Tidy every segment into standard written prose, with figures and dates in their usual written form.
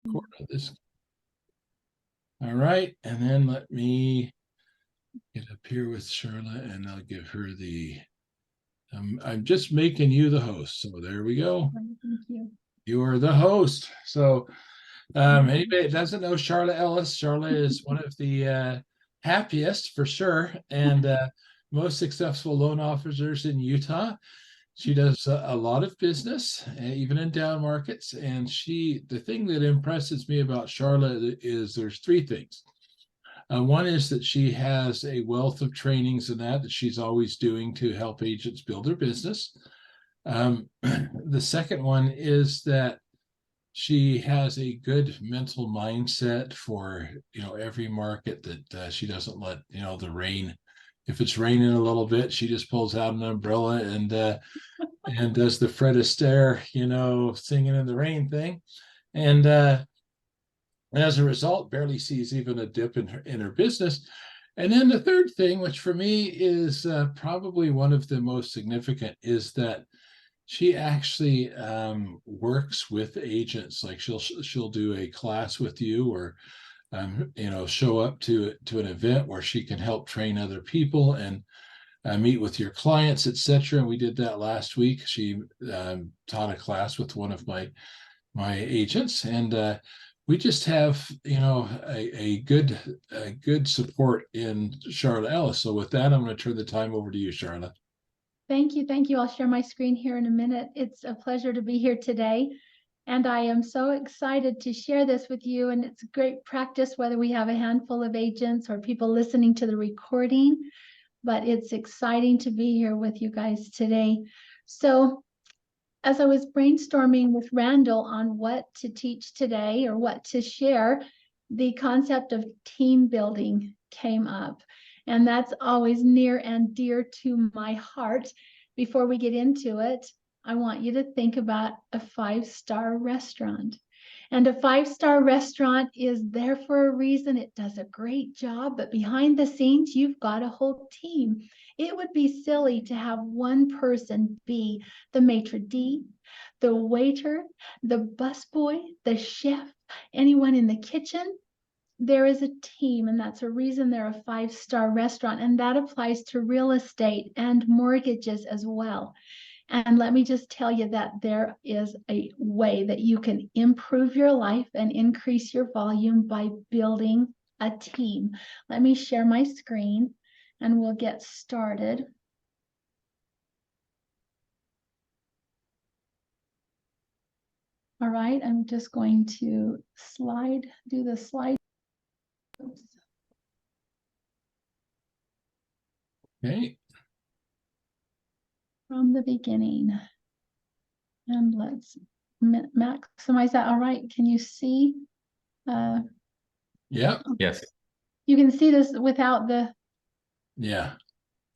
Record this. All right, and then let me get up here with Sharla, and I'll give her the. I'm just making you the host, so there we go. Thank you. You are the host. So, anybody that doesn't know Sharla Ellis, Sharla is one of the happiest for sure, and most successful loan officers in Utah. She does a lot of business, even in down markets. And the thing that impresses me about Sharla is there's three things. One is that she has a wealth of trainings and that she's always doing to help agents build their business. The second one is that she has a good mental mindset for every market, that she doesn't let the rain. If it's raining a little bit, she just pulls out an umbrella and does the Fred Astaire, singing in the rain thing. And as a result, barely sees even a dip in her business. And then the third thing, which for me is probably one of the most significant, is that she actually works with agents. Like she'll do a class with you, or show up to an event where she can help train other people and meet with your clients, etc. And we did that last week. She taught a class with one of my agents, and we just have a good support in Sharla Ellis. So with that, I'm going to turn the time over to you, Sharla. Thank you. Thank you. I'll share my screen here in a minute. It's a pleasure to be here today. And I am so excited to share this with you. And it's great practice, whether we have a handful of agents or people listening to the recording. But it's exciting to be here with you guys today. So as I was brainstorming with Randall on what to teach today or what to share, the concept of team building came up. And that's always near and dear to my heart. Before we get into it, I want you to think about a 5-star restaurant. And a 5-star restaurant is there for a reason. It does a great job, but behind the scenes, you've got a whole team. It would be silly to have one person be the maitre d', the waiter, the busboy, the chef, anyone in the kitchen. There is a team, and that's a reason they're a 5-star restaurant. And that applies to real estate and mortgages as well. And let me just tell you that there is a way that you can improve your life and increase your volume by building a team. Let me share my screen and we'll get started. All right, I'm just going to do the slide. Oops. Okay. From the beginning. And let's maximize that. All right, can you see? Yeah. Yes. You can see this without the. Yeah.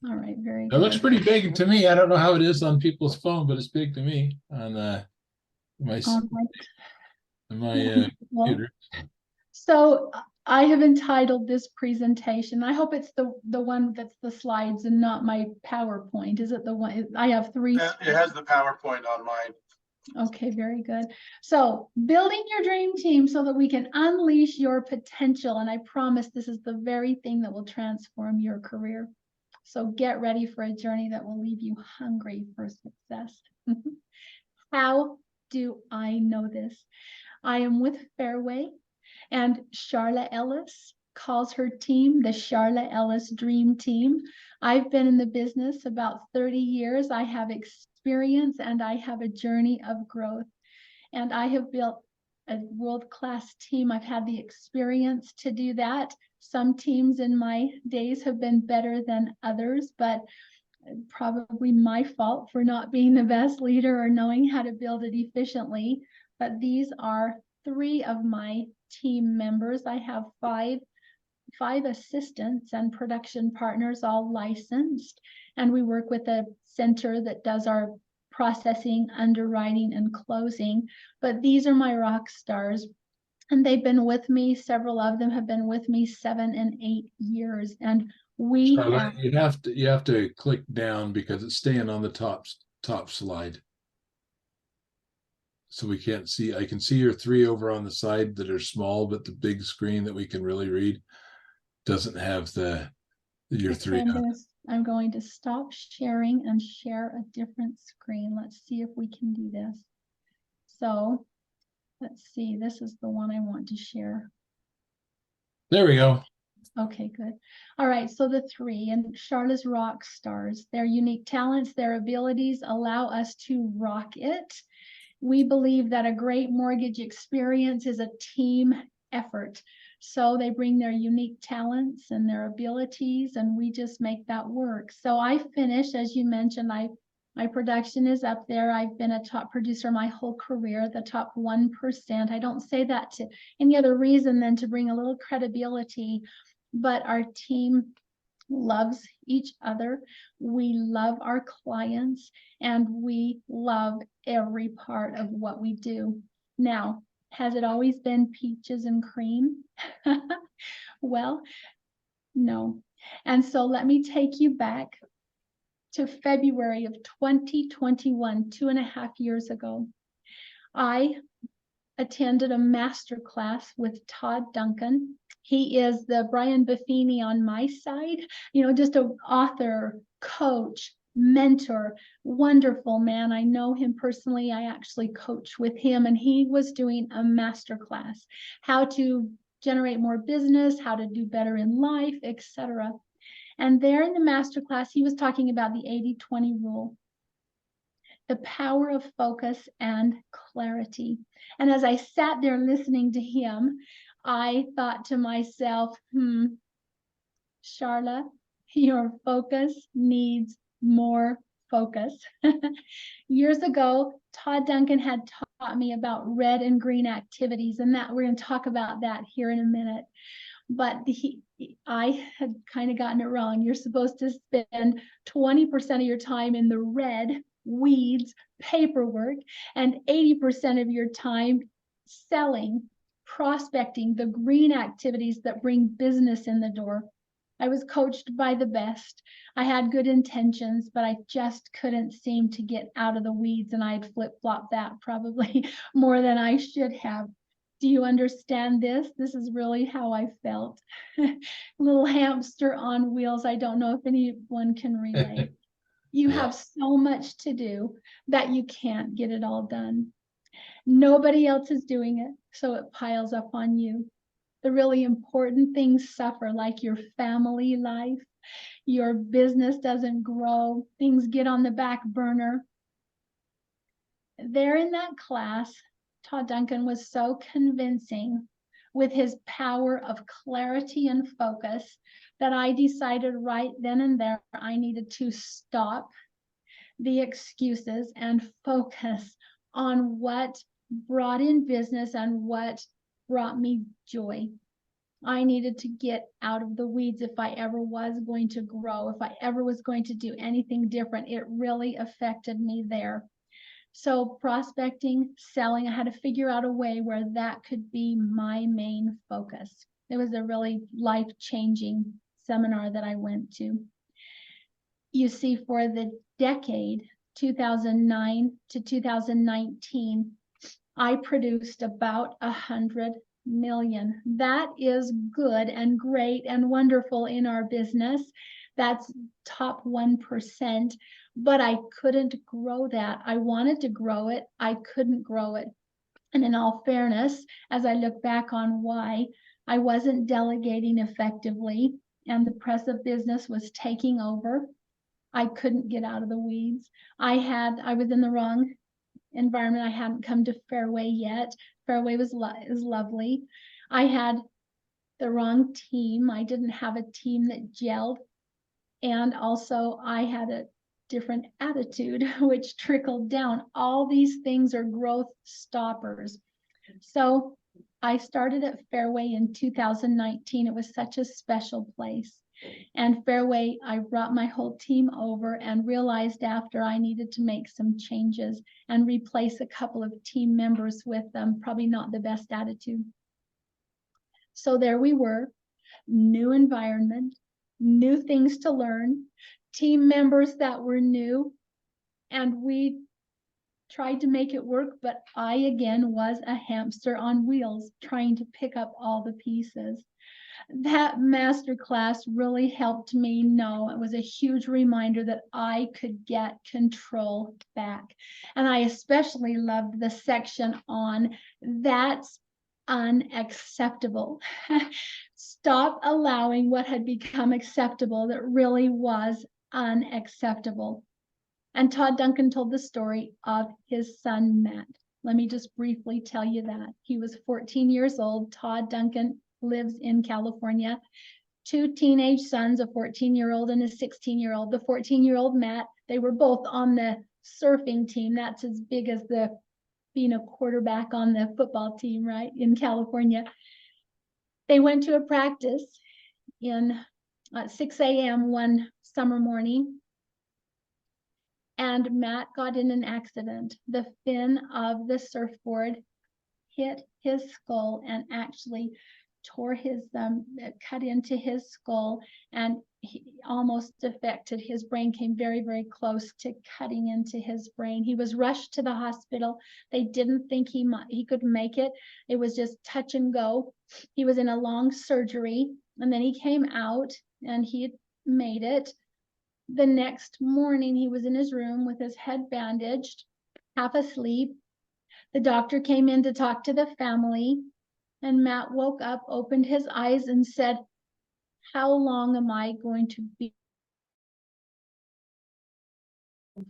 All right, very It good. looks pretty big to me. I don't know how it is on people's phone, but it's big to me on my computer. So I have entitled this presentation. I hope it's the one that's the slides and not my PowerPoint. Is it the one? I have three. It has the PowerPoint on mine. Okay, very good. So building your dream team so that we can unleash your potential. And I promise this is the very thing that will transform your career. So get ready for a journey that will leave you hungry for success. How do I know this? I am with Fairway, and Sharla Ellis calls her team the Sharla Ellis Dream Team. I've been in the business about 30 years. I have experience and I have a journey of growth. And I have built a world-class team. I've had the experience to do that. Some teams in my days have been better than others, but probably my fault for not being the best leader or knowing how to build it efficiently. But these are 3 of my team members. I have five assistants and production partners, all licensed, and we work with a center that does our processing, underwriting, and closing. But these are my rock stars, and they've been with me. Several of them have been with me 7 and 8 years, and we Charlotte, you have to click down because it's staying on the top slide. so we can't see. I can see your three over on the side that are small, but the big screen that we can really read doesn't have your Okay, three on. I'm going to stop sharing and share a different screen. Let's see if we can do this. So let's see, this is the one I want to share. There we go. Okay, good. All right, so the three, and Sharla's rock stars, their unique talents, their abilities allow us to rock it. We believe that a great mortgage experience is a team effort. So they bring their unique talents and their abilities, and we just make that work. So I finished, as you mentioned, my production is up there. I've been a top producer my whole career, the top 1%. I don't say that to any other reason than to bring a little credibility, but our team loves each other. We love our clients, and we love every part of what we do. Now, has it always been peaches and cream? Well, no. And so let me take you back to February of 2021, 2.5 years ago. I attended a master class with Todd Duncan. He is the Brian Buffini on my side, just an author, coach, mentor, wonderful man. I know him personally. I actually coach with him, and he was doing a master class, how to generate more business, how to do better in life, etc. And there in the master class, he was talking about the 80-20 rule, the power of focus and clarity. And as I sat there listening to him, I thought to myself, Sharla, your focus needs more focus. Years ago, Todd Duncan had taught me about red and green activities, and that we're going to talk about that here in a minute. But I had kind of gotten it wrong. You're supposed to spend 20% of your time in the red, weeds, paperwork, and 80% of your time selling, prospecting, the green activities that bring business in the door. I was coached by the best. I had good intentions, but I just couldn't seem to get out of the weeds, and I'd flip-flop that probably more than I should have. Do you understand this? This is really how I felt. Little hamster on wheels. I don't know if anyone can relate. You Yeah. have so much to do that you can't get it all done. Nobody else is doing it, so it piles up on you. The really important things suffer, like your family life, your business doesn't grow, things get on the back burner. There in that class, Todd Duncan was so convincing with his power of clarity and focus that I decided right then and there I needed to stop the excuses and focus on what brought in business and what brought me joy. I needed to get out of the weeds if I ever was going to grow, if I ever was going to do anything different. It really affected me there. So prospecting, selling, I had to figure out a way where that could be my main focus. It was a really life-changing seminar that I went to. You see, for the decade 2009 to 2019, I produced about 100 million. That is good and great and wonderful in our business. That's top 1%, but I couldn't grow that. I wanted to grow it. I couldn't grow it. And in all fairness, as I look back on why, I wasn't delegating effectively, and the press of business was taking over. I couldn't get out of the weeds. I was in the wrong environment. I hadn't come to Fairway yet. Fairway is lovely. I had the wrong team. I didn't have a team that gelled. And also I had a different attitude, which trickled down. All these things are growth stoppers. So I started at Fairway in 2019. It was such a special place. And Fairway, I brought my whole team over and realized after I needed to make some changes and replace a couple of team members with probably not the best attitude. So there we were, new environment, new things to learn, team members that were new, and we tried to make it work, but I again was a hamster on wheels trying to pick up all the pieces. That master class really helped me know it was a huge reminder that I could get control back. And I especially loved the section on that's unacceptable. Stop allowing what had become acceptable that really was unacceptable. And Todd Duncan told the story of his son, Matt. Let me just briefly tell you that. He was 14 years old. Todd Duncan lives in California. Two teenage sons, a 14-year-old and a 16-year-old. The 14-year-old Matt, they were both on the surfing team. That's as big as being a quarterback on the football team, right, in California. They went to a practice in 6 a.m. one summer morning, and Matt got in an accident. The fin of the surfboard hit his skull and actually tore cut into his skull, and he almost affected his brain, came very, very close to cutting into his brain. He was rushed to the hospital. They didn't think he could make it. It was just touch and go. He was in a long surgery, and then he came out and he made it. The next morning, he was in his room with his head bandaged, half asleep. The doctor came in to talk to the family, and Matt woke up, opened his eyes, and said, "How long am I going to be?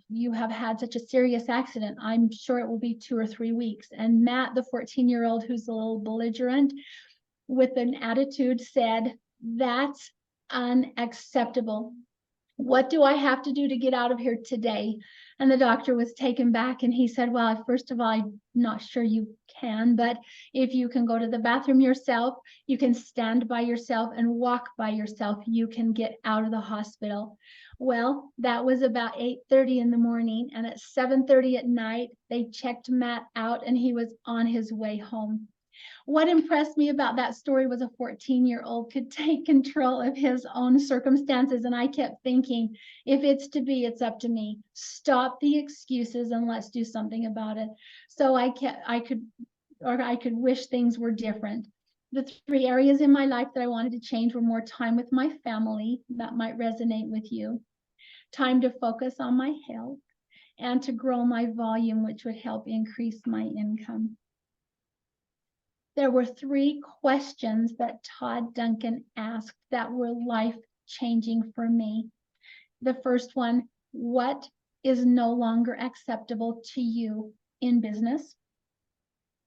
You have had such a serious accident. I'm sure it will be 2 or 3 weeks." And Matt, the 14-year-old who's a little belligerent with an attitude, said, "That's unacceptable. What do I have to do to get out of here today?" And the doctor was taken back, and he said, "Well, first of all, I'm not sure you can, but if you can go to the bathroom yourself, you can stand by yourself and walk by yourself, you can get out of the hospital." Well, that was about 8:30 in the morning, and at 7:30 at night, they checked Matt out, and he was on his way home. What impressed me about that story was a 14-year-old could take control of his own circumstances. And I kept thinking, if it's to be, it's up to me. Stop the excuses and let's do something about it. So I could wish things were different. The 3 areas in my life that I wanted to change were more time with my family. That might resonate with you. Time to focus on my health, and to grow my volume, which would help increase my income. There were 3 questions that Todd Duncan asked that were life-changing for me. The first one, what is no longer acceptable to you in business?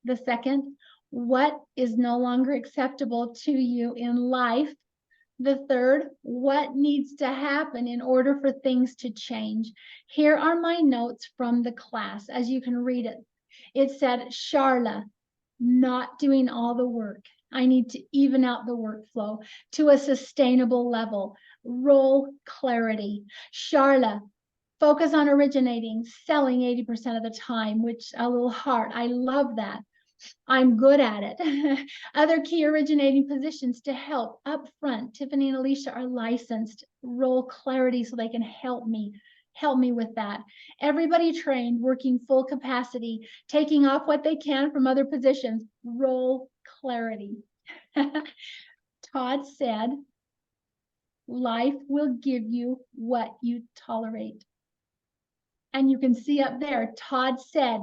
The second, what is no longer acceptable to you in life? The third, what needs to happen in order for things to change? Here are my notes from the class, as you can read it. It said, Sharla, not doing all the work. I need to even out the workflow to a sustainable level. Role clarity. Sharla, focus on originating, selling 80% of the time, which a little heart. I love that. I'm good at it. Other key originating positions to help up front. Tiffany and Alicia are licensed. Role clarity so they can help me with that. Everybody trained, working full capacity, taking off what they can from other positions. Role clarity. Todd said, life will give you what you tolerate. And you can see up there, Todd said,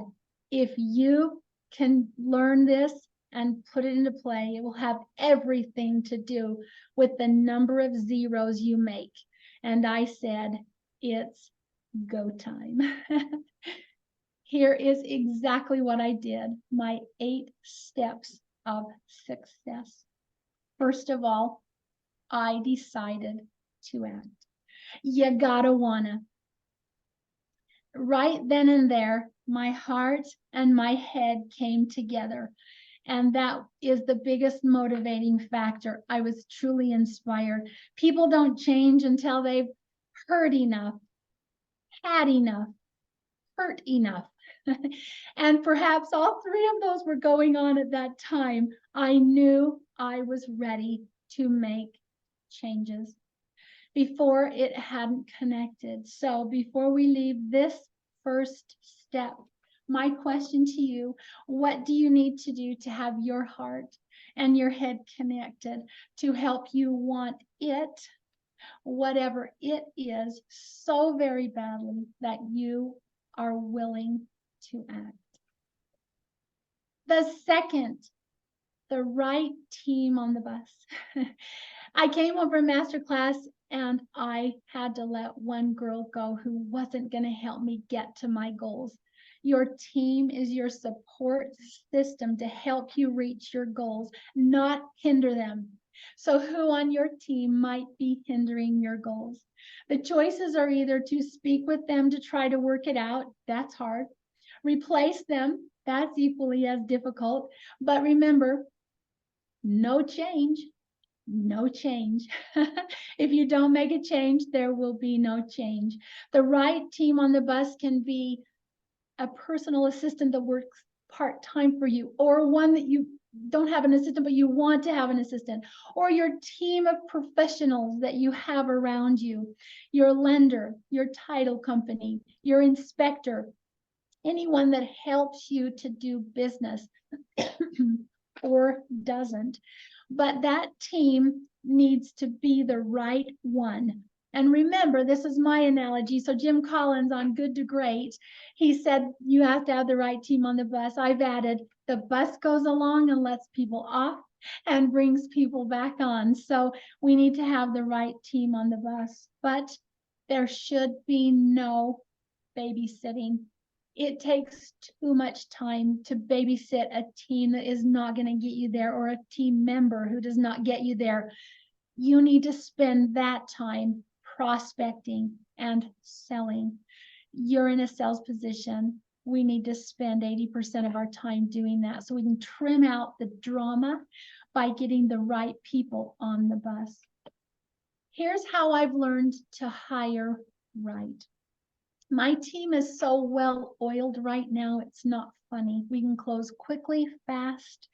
if you can learn this and put it into play, it will have everything to do with the number of zeros you make. And I said, it's go time. Here is exactly what I did. My 8 steps of success. First of all, I decided to act. You gotta wanna. Right then and there, my heart and my head came together. And that is the biggest motivating factor. I was truly inspired. People don't change until they've heard enough, had enough, hurt enough. And perhaps all 3 of those were going on at that time. I knew I was ready to make changes. Before it hadn't connected. So before we leave this first step, My question to you, what do you need to do to have your heart and your head connected to help you want it, whatever it is, so very badly that you are willing to act? The second, the right team on the bus. I came over masterclass and I had to let one girl go who wasn't going to help me get to my goals. Your team is your support system to help you reach your goals, not hinder them. So who on your team might be hindering your goals? The choices are either to speak with them to try to work it out. That's hard. Replace them. That's equally as difficult. But remember, no change, no change. If you don't make a change, there will be no change. The right team on the bus can be a personal assistant that works part-time for you, or one that you don't have an assistant, but you want to have an assistant, or your team of professionals that you have around you, your lender, your title company, your inspector, anyone that helps you to do business or doesn't. But that team needs to be the right one. And remember, this is my analogy. So Jim Collins on Good to Great, he said, you have to have the right team on the bus. I've added, the bus goes along and lets people off and brings people back on. So we need to have the right team on the bus, but there should be no babysitting. It takes too much time to babysit a team that is not going to get you there, or a team member who does not get you there. You need to spend that time prospecting and selling. You're in a sales position. We need to spend 80% of our time doing that so we can trim out the drama by getting the right people on the bus. Here's how I've learned to hire right. My team is so well oiled right now, it's not funny. We can close quickly, fast.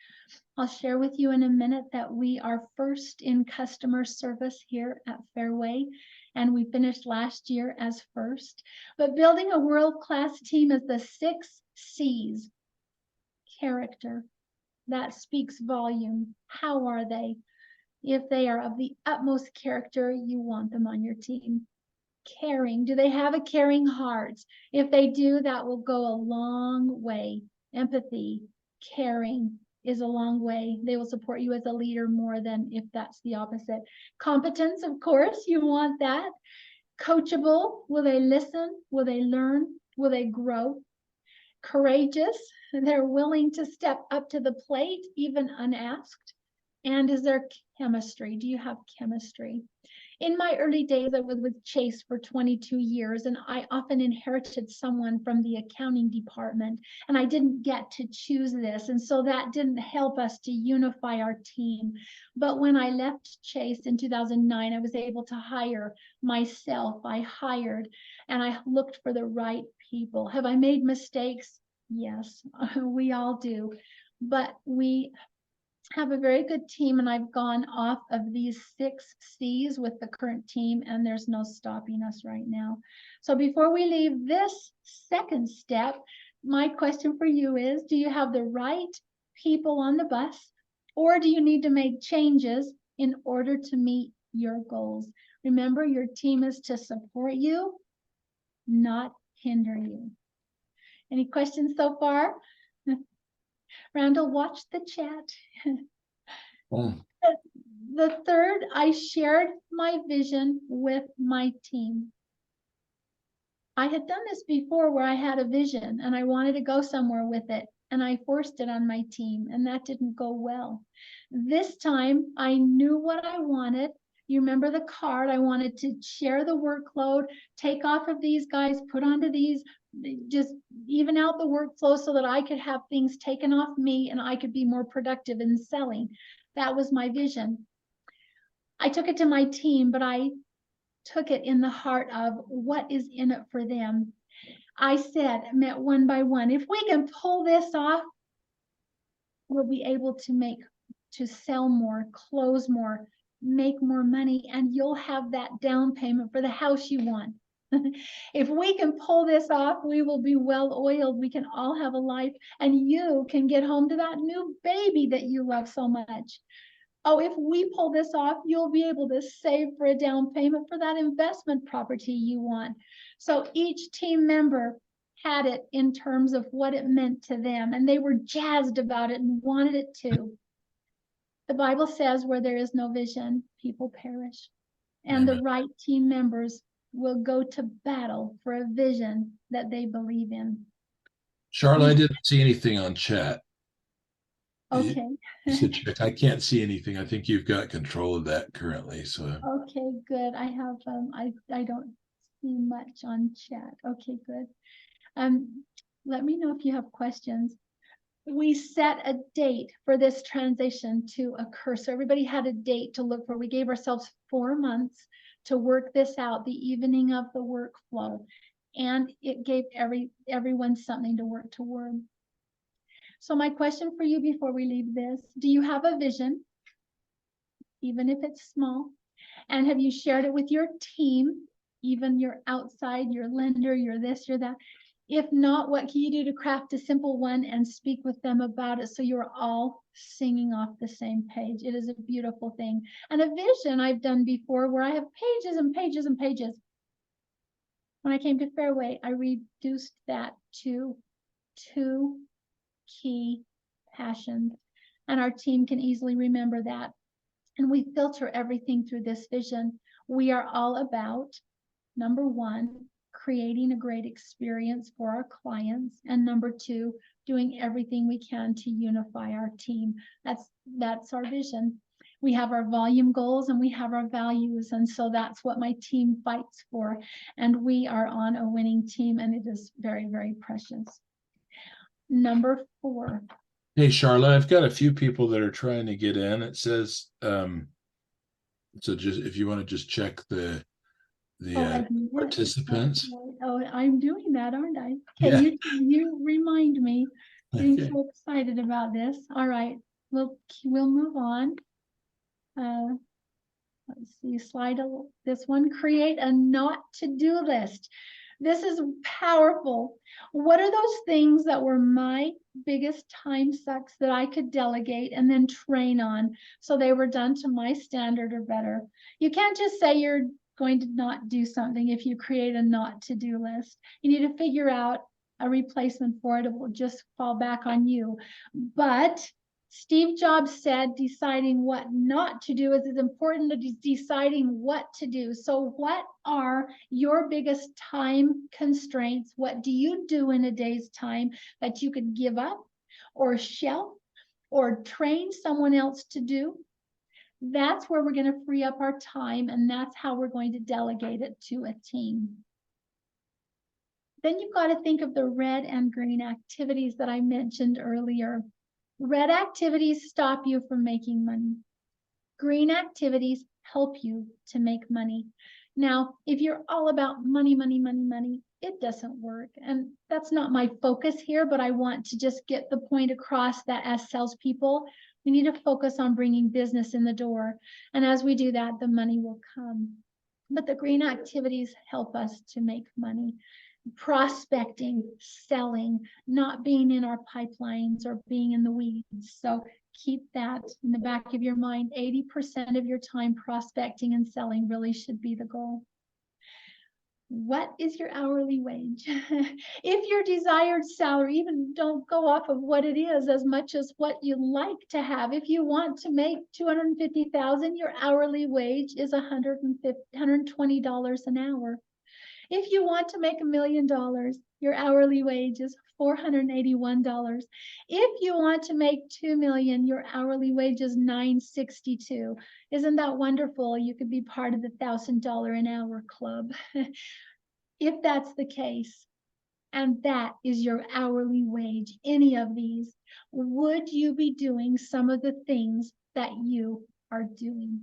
I'll share with you in a minute that we are first in customer service here at Fairway, and we finished last year as first. But building a world-class team is the 6 C's. Character. That speaks volume. How are they? If they are of the utmost character, you want them on your team. Caring. Do they have a caring heart? If they do, that will go a long way. Empathy, caring is a long way. They will support you as a leader more than if that's the opposite. Competence, of course, you want that. Coachable, will they listen? Will they learn? Will they grow? Courageous, they're willing to step up to the plate, even unasked. And is there chemistry? Do you have chemistry? In my early days, I was with Chase for 22 years, and I often inherited someone from the accounting department, and I didn't get to choose this, and so that didn't help us to unify our team. But when I left Chase in 2009, I was able to hire myself. I hired, and I looked for the right people. Have I made mistakes? Yes, we all do. But we have a very good team, and I've gone off of these 6 C's with the current team, and there's no stopping us right now. So before we leave this second step, my question for you is, do you have the right people on the bus, or do you need to make changes in order to meet your goals? Remember, your team is to support you, not hinder you. Any questions so far? Randall, watch the chat. The third, I shared my vision with my team. I had done this before where I had a vision and I wanted to go somewhere with it, and I forced it on my team, and that didn't go well. This time I knew what I wanted. You remember the card? I wanted to share the workload, take off of these guys, put onto these, just even out the workflow so that I could have things taken off me and I could be more productive in selling. That was my vision. I took it to my team, but I took it in the heart of what is in it for them. I said, met one by one, if we can pull this off, we'll be able to sell more, close more, make more money, and you'll have that down payment for the house you want. If we can pull this off, we will be well oiled. We can all have a life, and you can get home to that new baby that you love so much. Oh, if we pull this off, you'll be able to save for a down payment for that investment property you want. So each team member had it in terms of what it meant to them, and they were jazzed about it and wanted it too. The Bible says where there is no vision, people perish. And the Amen. right team members will go to battle for a vision that they believe in. Sharla, I didn't see anything on chat. Okay. You said check. I can't see anything. I think you've got control of that currently. So Okay, good. I have I don't see much on chat. Okay, good. Let me know if you have questions. We set a date for this transition to occur. So everybody had a date to look for. We gave ourselves 4 months to work this out, the evening of the workflow. And it gave everyone something to work toward. So my question for you before we leave this, do you have a vision, even if it's small? And have you shared it with your team, even your outside, your lender, your this, your that? If not, what can you do to craft a simple one and speak with them about it so you're all singing off the same page? It is a beautiful thing. And a vision I've done before where I have pages and pages and pages. When I came to Fairway, I reduced that to 2 key passions. And our team can easily remember that. And we filter everything through this vision. We are all about, number 1, creating a great experience for our clients. And number 2, doing everything we can to unify our team. That's our vision. We have our volume goals and we have our values. And so that's what my team fights for. And we are on a winning team, and it is very, very precious. Number 4. hey, Sharla, I've got a few people that are trying to get in. It says so just if you want to just check the participants. Oh, I'm doing that, aren't I? Yeah. You remind me. Getting Okay. so excited about this. All right, we'll move on. Let's see, this one. Create a not to-do list. This is powerful. What are those things that were my biggest time sucks that I could delegate and then train on so they were done to my standard or better? You can't just say you're going to not do something if you create a not to-do list. You need to figure out a replacement for it. It will just fall back on you. But Steve Jobs said deciding what not to do is as important as deciding what to do. So what are your biggest time constraints? What do you do in a day's time that you could give up or shelf or train someone else to do? That's where we're going to free up our time, and that's how we're going to delegate it to a team. Then you've got to think of the red and green activities that I mentioned earlier. Red activities stop you from making money. Green activities help you to make money. Now, if you're all about money, money, money, money, it doesn't work. And that's not my focus here, but I want to just get the point across that as salespeople, we need to focus on bringing business in the door. And as we do that, the money will come. But the green activities help us to make money. Prospecting, selling, not being in our pipelines or being in the weeds. So keep that in the back of your mind. 80% of your time prospecting and selling really should be the goal. What is your hourly wage? If your desired salary, even don't go off of what it is as much as what you like to have. If you want to make $250,000, your hourly wage is $120 an hour. If you want to make $1 million, your hourly wage is $481. If you want to make 2 million, your hourly wage is $962. Isn't that wonderful? You could be part of the $1,000 an hour club. If that's the case, and that is your hourly wage, any of these, would you be doing some of the things that you are doing?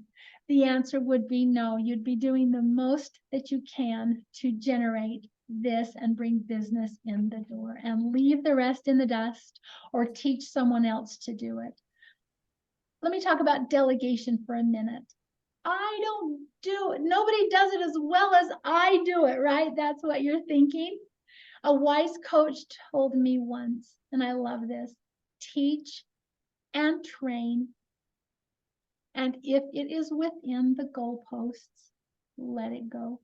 The answer would be no. You'd be doing the most that you can to generate this and bring business in the door, and leave the rest in the dust or teach someone else to do it. Let me talk about delegation for a minute. I don't do it. Nobody does it as well as I do it, right? That's what you're thinking. A wise coach told me once, and I love this, teach and train. And if it is within the goalposts, let it go.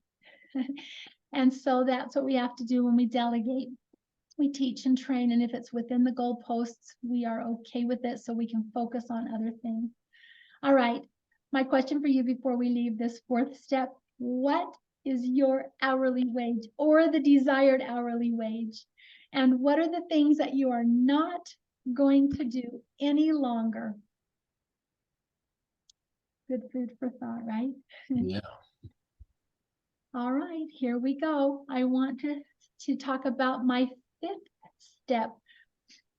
And so that's what we have to do when we delegate. We teach and train, and if it's within the goalposts, we are okay with it so we can focus on other things. All right, my question for you before we leave this fourth step, what is your hourly wage or the desired hourly wage? And what are the things that you are not going to do any longer? Good food for thought, right? Yeah. All right, here we go. I want to talk about my fifth step.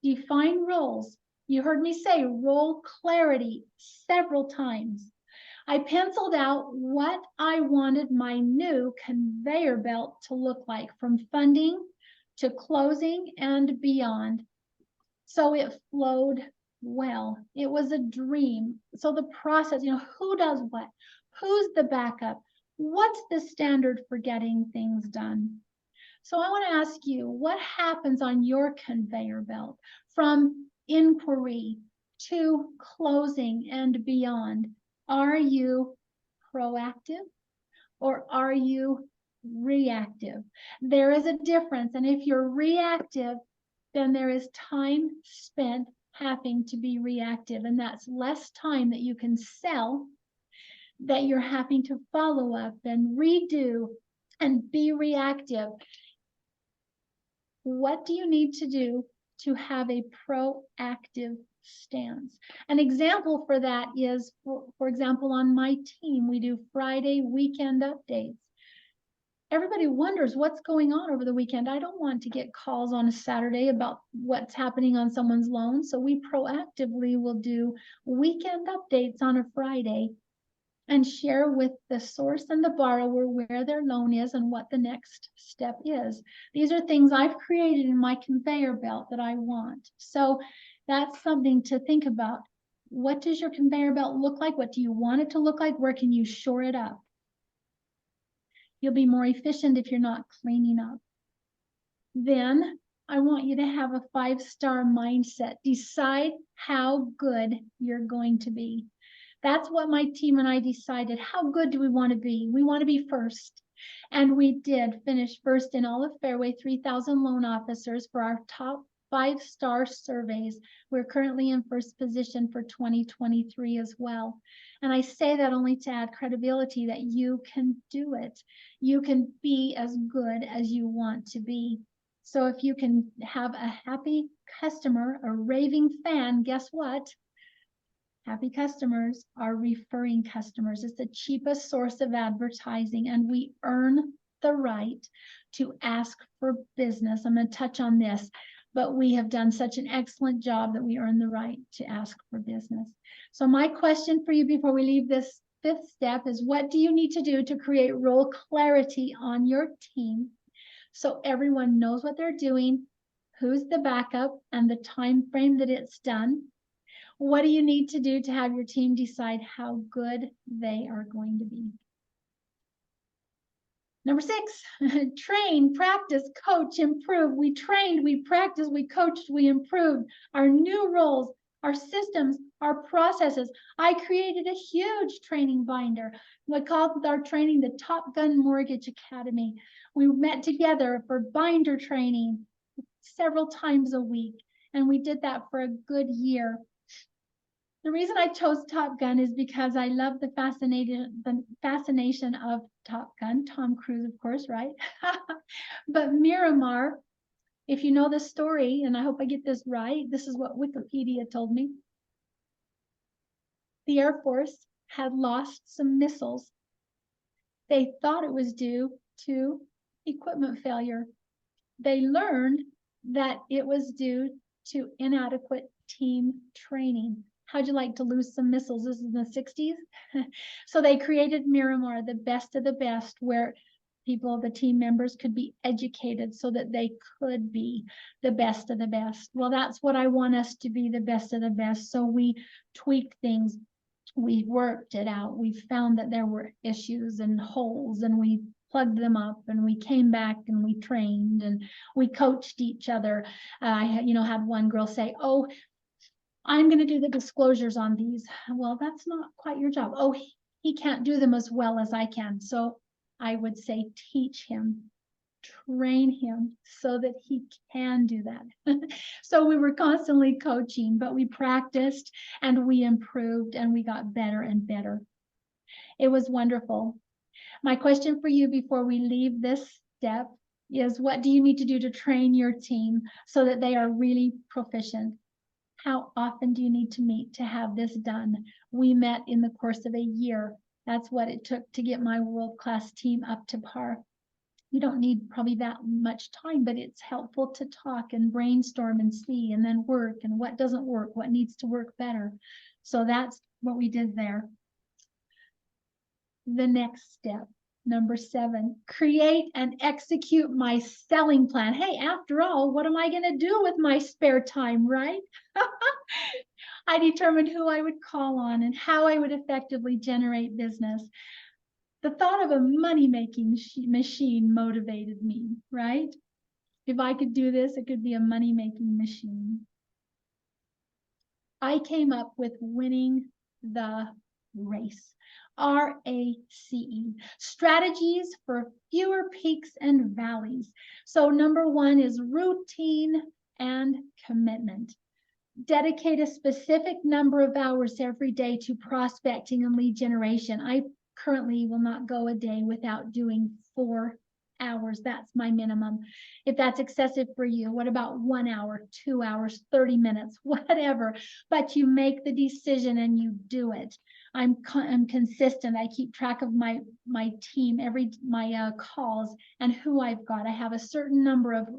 Define roles. You heard me say role clarity several times. I penciled out what I wanted my new conveyor belt to look like, from funding to closing and beyond. So it flowed well. It was a dream. So the process, who does what? Who's the backup? What's the standard for getting things done? So I want to ask you, what happens on your conveyor belt from inquiry to closing and beyond? Are you proactive or are you reactive? There is a difference. And if you're reactive, then there is time spent having to be reactive. And that's less time that you can sell, that you're having to follow up and redo and be reactive. What do you need to do to have a proactive stance? An example for that is, for example, on my team, we do Friday weekend updates. Everybody wonders what's going on over the weekend. I don't want to get calls on a Saturday about what's happening on someone's loan. So we proactively will do weekend updates on a Friday and share with the source and the borrower where their loan is and what the next step is. These are things I've created in my conveyor belt that I want. So that's something to think about. What does your conveyor belt look like? What do you want it to look like? Where can you shore it up? You'll be more efficient if you're not cleaning up. Then I want you to have a 5-star mindset. Decide how good you're going to be. That's what my team and I decided. How good do we want to be? We want to be first. And we did finish first in all of Fairway 3,000 loan officers for our top 5-star surveys. We're currently in first position for 2023 as well. And I say that only to add credibility that you can do it. You can be as good as you want to be. So if you can have a happy customer, a raving fan, guess what? Happy customers are referring customers. It's the cheapest source of advertising, and we earn the right to ask for business. I'm going to touch on this, but we have done such an excellent job that we earn the right to ask for business. So my question for you before we leave this fifth step is, what do you need to do to create role clarity on your team so everyone knows what they're doing, who's the backup, and the time frame that it's done? What do you need to do to have your team decide how good they are going to be? Number 6, train, practice, coach, improve. We trained, we practiced, we coached, we improved our new roles, our systems, our processes. I created a huge training binder. We called our training the Top Gun Mortgage Academy. We met together for binder training several times a week, and we did that for a good year. The reason I chose Top Gun is because I love the fascination of Top Gun, Tom Cruise, of course, right? But Miramar, if you know the story, and I hope I get this right, this is what Wikipedia told me. The Air Force had lost some missiles. They thought it was due to equipment failure. They learned that it was due to inadequate team training. How'd you like to lose some missiles? This is in the 60s. So they created Miramar, the best of the best, where people, the team members, could be educated so that they could be the best of the best. Well, that's what I want us to be, the best of the best. So we tweak things. We worked it out. We found that there were issues and holes, and we plugged them up, and we came back and we trained and we coached each other. I had one girl say, "Oh, I'm going to do the disclosures on these." Well, that's not quite your job. "Oh, he can't do them as well as I can." So I would say, teach him, train him so that he can do that. So we were constantly coaching, but we practiced and we improved and we got better and better. It was wonderful. My question for you before we leave this step is, what do you need to do to train your team so that they are really proficient? How often do you need to meet to have this done? We met in the course of a year. That's what it took to get my world-class team up to par. You don't need probably that much time, but it's helpful to talk and brainstorm and see, and then work, and what doesn't work, what needs to work better. So that's what we did there. The next step, number 7, create and execute my selling plan. Hey, after all, what am I going to do with my spare time, right? I determined who I would call on and how I would effectively generate business. The thought of a money-making machine motivated me, right? If I could do this, it could be a money-making machine. I came up with winning the race. RACE, strategies for fewer peaks and valleys. So number 1 is routine and commitment. Dedicate a specific number of hours every day to prospecting and lead generation. I currently will not go a day without doing 4 hours. That's my minimum. If that's excessive for you, what about 1 hour, 2 hours, 30 minutes, whatever? But you make the decision and you do it. I'm consistent. I keep track of my team, my calls and who I've got. I have a certain number of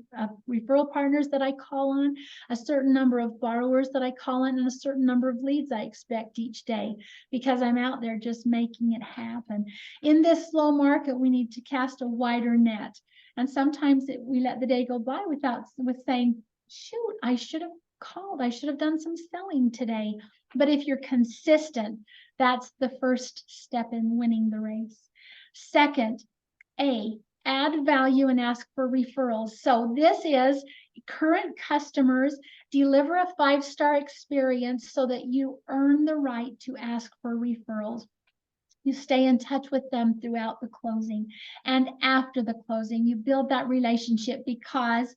referral partners that I call on, a certain number of borrowers that I call on, and a certain number of leads I expect each day, because I'm out there just making it happen. In this slow market, we need to cast a wider net. And sometimes we let the day go by with saying, shoot, I should have called. I should have done some selling today. But if you're consistent, that's the first step in winning the race. Second, add value and ask for referrals. So this is current customers, deliver a 5-star experience so that you earn the right to ask for referrals. You stay in touch with them throughout the closing, and after the closing, you build that relationship because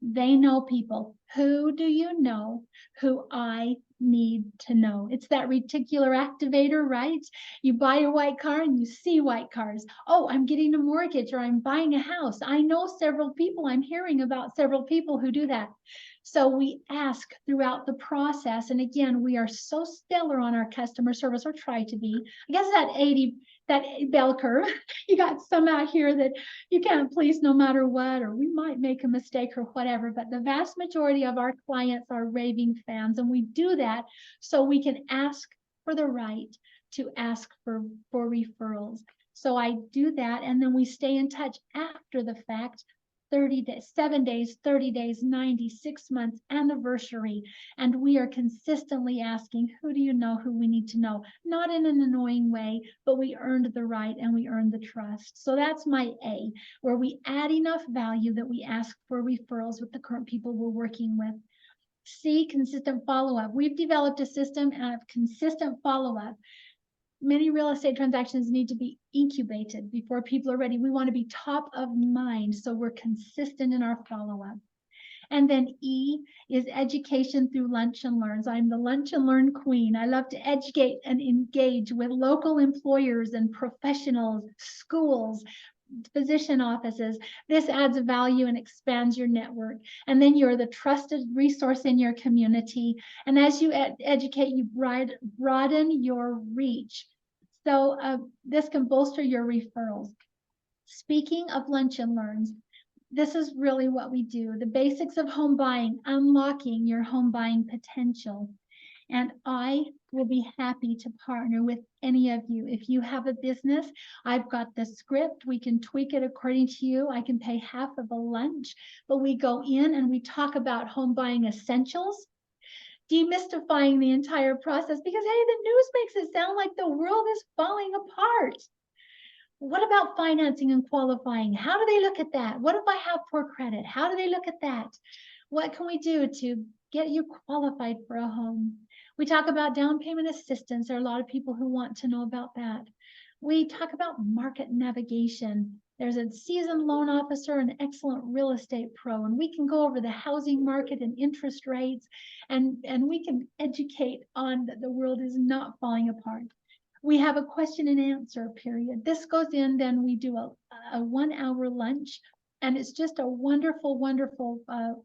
they know people. Who do you know who I need to know? It's that reticular activator, right? You buy a white car and you see white cars. Oh, I'm getting a mortgage, or I'm buying a house. I know several people. I'm hearing about several people who do that. So we ask throughout the process. And again, we are so stellar on our customer service, or try to be. I guess that bell curve, you got some out here that you can't please no matter what, or we might make a mistake or whatever, but the vast majority of our clients are raving fans, and we do that so we can ask for the right to ask for referrals. So I do that, and then we stay in touch after the fact, 30 days, 7 days, 30 days, 90, 6 months, anniversary. And we are consistently asking, who do you know who we need to know? Not in an annoying way, but we earned the right and we earned the trust. So that's my A, where we add enough value that we ask for referrals with the current people we're working with. C, consistent follow-up. We've developed a system of consistent follow-up. Many real estate transactions need to be incubated before people are ready. We want to be top of mind, so we're consistent in our follow-up. And then E is education through lunch and learns. I'm the lunch and learn queen. I love to educate and engage with local employers and professionals, schools, physician offices. This adds value and expands your network. And then you're the trusted resource in your community. And as you educate, you broaden your reach. So this can bolster your referrals. Speaking of lunch and learns, this is really what we do. The basics of home buying, unlocking your home buying potential. And I will be happy to partner with any of you. If you have a business, I've got the script. We can tweak it according to you. I can pay half of a lunch, but we go in and we talk about home buying essentials, demystifying the entire process, because hey, the news makes it sound like the world is falling apart. What about financing and qualifying? How do they look at that? What if I have poor credit? How do they look at that? What can we do to get you qualified for a home? We talk about down payment assistance. There are a lot of people who want to know about that. We talk about market navigation. There's a seasoned loan officer, an excellent real estate pro, and we can go over the housing market and interest rates, and we can educate on that the world is not falling apart. We have a question and answer period. This goes in, then we do a 1 hour lunch, and it's just a wonderful, wonderful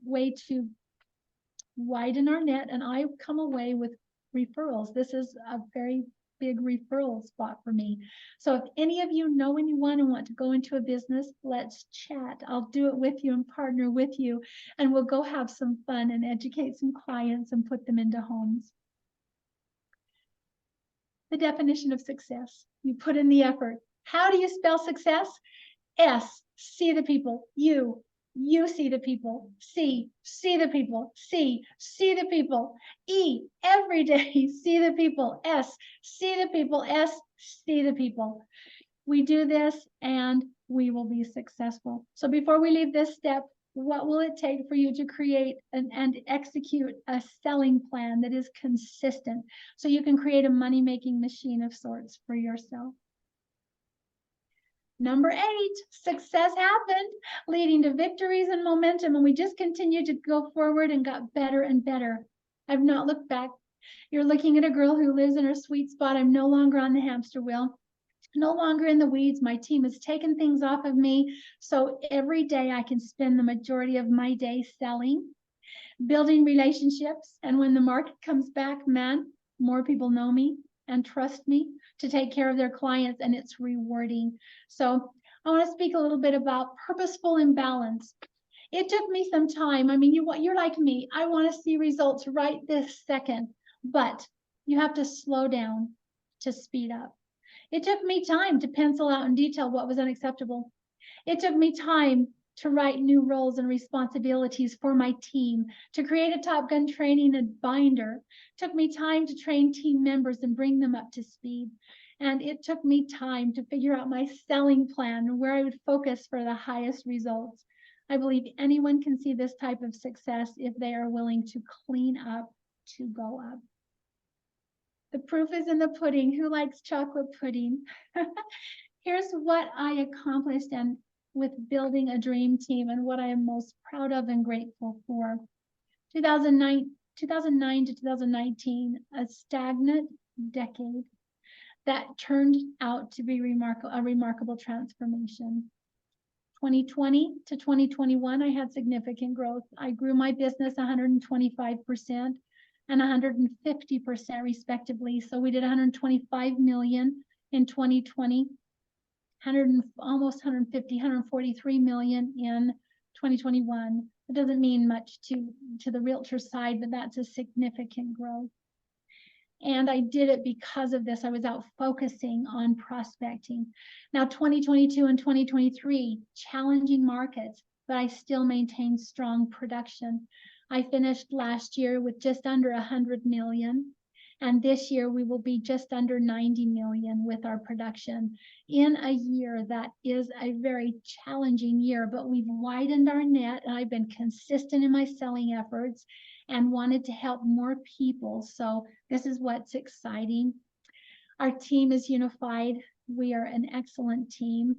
way to widen our net. And I come away with referrals. This is a very big referral spot for me. So if any of you know anyone and want to go into a business, let's chat. I'll do it with you and partner with you, and we'll go have some fun and educate some clients and put them into homes. The definition of success. You put in the effort. How do you spell success? S, see the people. You see the people. C, see the people. C, see the people. E, every day, see the people. S, see the people. S, see the people. We do this and we will be successful. So before we leave this step, what will it take for you to create and execute a selling plan that is consistent so you can create a money-making machine of sorts for yourself? Number 8, success happened, leading to victories and momentum. And we just continued to go forward and got better and better. I've not looked back. You're looking at a girl who lives in her sweet spot. I'm no longer on the hamster wheel. No longer in the weeds. My team has taken things off of me. So every day I can spend the majority of my day selling, building relationships. And when the market comes back, man, more people know me and trust me to take care of their clients, and it's rewarding. So I want to speak a little bit about purposeful imbalance. It took me some time. I mean, you're like me. I want to see results right this second, but you have to slow down to speed up. It took me time to pencil out in detail what was unacceptable. It took me time to write new roles and responsibilities for my team, to create a Top Gun training and binder. It took me time to train team members and bring them up to speed. And it took me time to figure out my selling plan and where I would focus for the highest results. I believe anyone can see this type of success if they are willing to clean up to go up. The proof is in the pudding. Who likes chocolate pudding? Here's what I accomplished and with building a dream team and what I am most proud of and grateful for. 2009 to 2019, a stagnant decade that turned out to be a remarkable transformation. 2020 to 2021, I had significant growth. I grew my business 125%. and 150% respectively. So we did 125 million in 2020, almost 150, 143 million in 2021. It doesn't mean much to the realtor side, but that's a significant growth. And I did it because of this. I was out focusing on prospecting. Now, 2022 and 2023, challenging markets, but I still maintained strong production. I finished last year with just under 100 million. And this year we will be just under 90 million with our production in a year that is a very challenging year, but we've widened our net and I've been consistent in my selling efforts and wanted to help more people. So this is what's exciting. Our team is unified. We are an excellent team.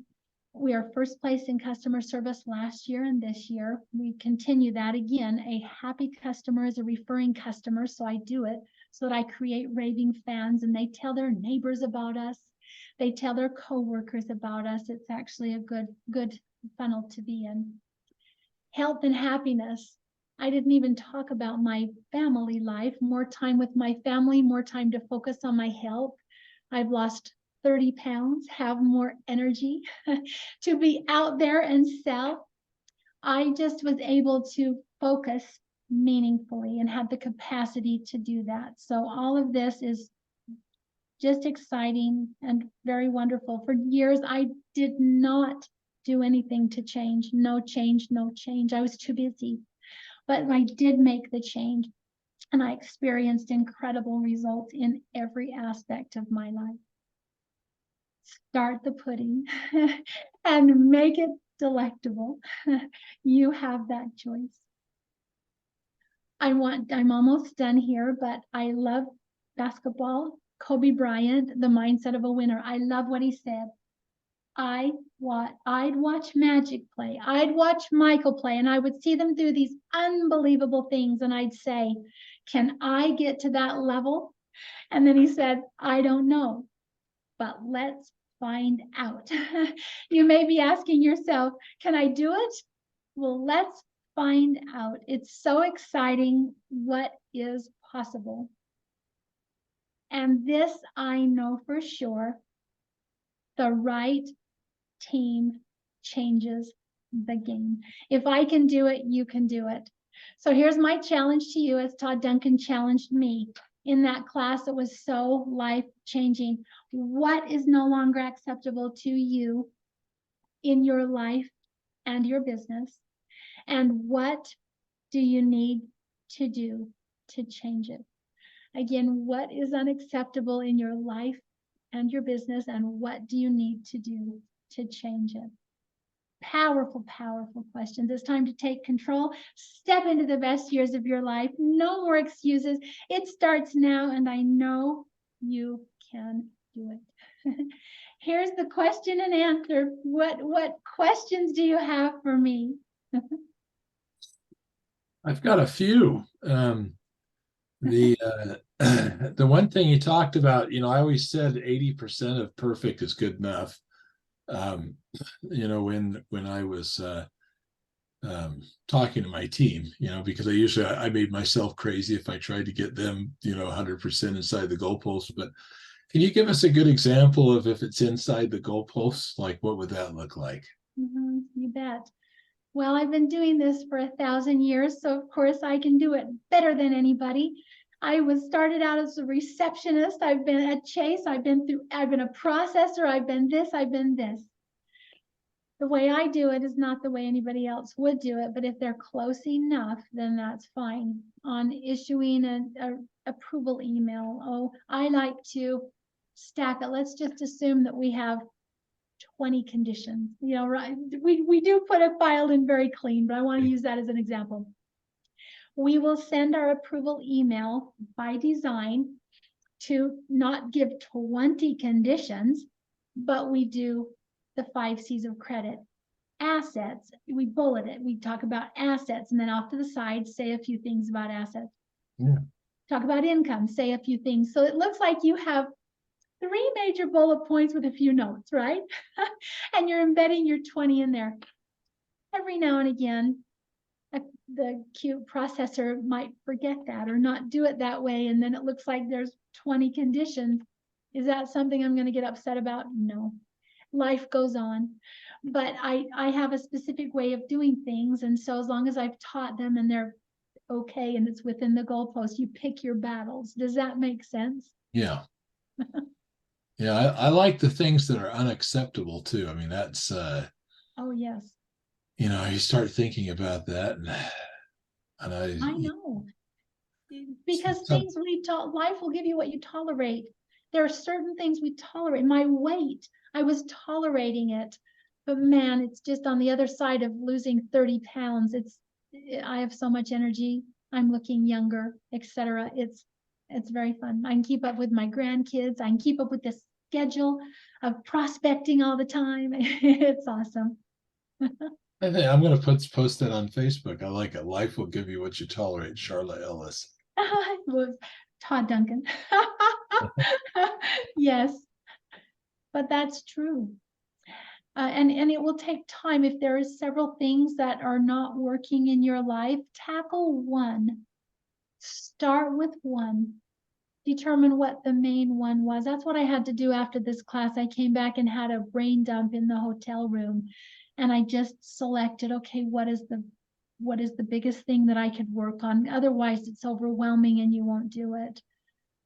We are first place in customer service last year and this year. We continue that again. A happy customer is a referring customer, so I do it so that I create raving fans and they tell their neighbors about us. They tell their coworkers about us. It's actually a good funnel to be in. Health and happiness. I didn't even talk about my family life. More time with my family, more time to focus on my health. I've lost 30 pounds, have more energy to be out there and sell. I just was able to focus meaningfully and had the capacity to do that. So all of this is just exciting and very wonderful. For years, I did not do anything to change. No change, no change. I was too busy. But I did make the change. And I experienced incredible results in every aspect of my life. Start the pudding and make it delectable. You have that choice. I'm almost done here, but I love basketball. Kobe Bryant, the mindset of a winner. I love what he said. I'd watch Magic play. I'd watch Michael play, and I would see them do these unbelievable things. And I'd say, can I get to that level? And then he said, I don't know, but let's find out. You may be asking yourself, can I do it? Well, let's find out. It's so exciting what is possible. And this I know for sure, the right team changes the game. If I can do it, you can do it. So here's my challenge to you, as Todd Duncan challenged me in that class that was so life-changing. What is no longer acceptable to you in your life and your business? And what do you need to do to change it? Again, what is unacceptable in your life and your business, and what do you need to do to change it? Powerful, powerful questions. It's time to take control. Step into the best years of your life. No more excuses. It starts now, and I know you can do it. Here's the question and answer. What questions do you have for me? I've got a few. The the one thing you talked about, I always said 80% of perfect is good enough. When I was talking to my team, because I made myself crazy if I tried to get them, 100% inside the goalpost. But can you give us a good example of if it's inside the goalpost? Like, what would that look like? You bet. Well, I've been doing this for 1,000 years, so of course I can do it better than anybody. I started out as a receptionist. I've been at Chase. I've been a processor. I've been this. I've been this. The way I do it is not the way anybody else would do it, but if they're close enough, then that's fine. On issuing an approval email, I like to stack it. Let's just assume that we have 20 conditions. Right? We do put a file in very clean, but I want to use that as an example. We will send our approval email by design to not give 20 conditions, but we do the 5 C's of credit. Assets, we bullet it. We talk about assets, and then off to the side, say a few things about assets. Yeah. Talk about income, say a few things. So it looks like you have 3 major bullet points with a few notes, right? And you're embedding your 20 in there. Every now and again, the cute processor might forget that or not do it that way, and then it looks like there's 20 conditions. Is that something I'm going to get upset about? No. Life goes on. But I have a specific way of doing things, and so as long as I've taught them and they're okay and it's within the goalpost, you pick your battles. Does that make sense? Yeah. Yeah, I like the things that are unacceptable too. I mean, that's Oh, yes. you start thinking about that, and I know. Because things life will give you what you tolerate. There are certain things we tolerate. My weight, I was tolerating it, but man, it's just on the other side of losing 30 pounds. I have so much energy. I'm looking younger, etc. It's very fun. I can keep up with my grandkids. I can keep up with the schedule of prospecting all the time. It's awesome. I think I'm going to post that on Facebook. I like it. Life will give you what you tolerate. Sharla Ellis. Was Todd Duncan. Yes, but that's true. And it will take time. If there is several things that are not working in your life, tackle one. Start with one. Determine what the main one was. That's what I had to do after this class. I came back and had a brain dump in the hotel room, and I just selected, okay, what is the biggest thing that I could work on? Otherwise, it's overwhelming and you won't do it.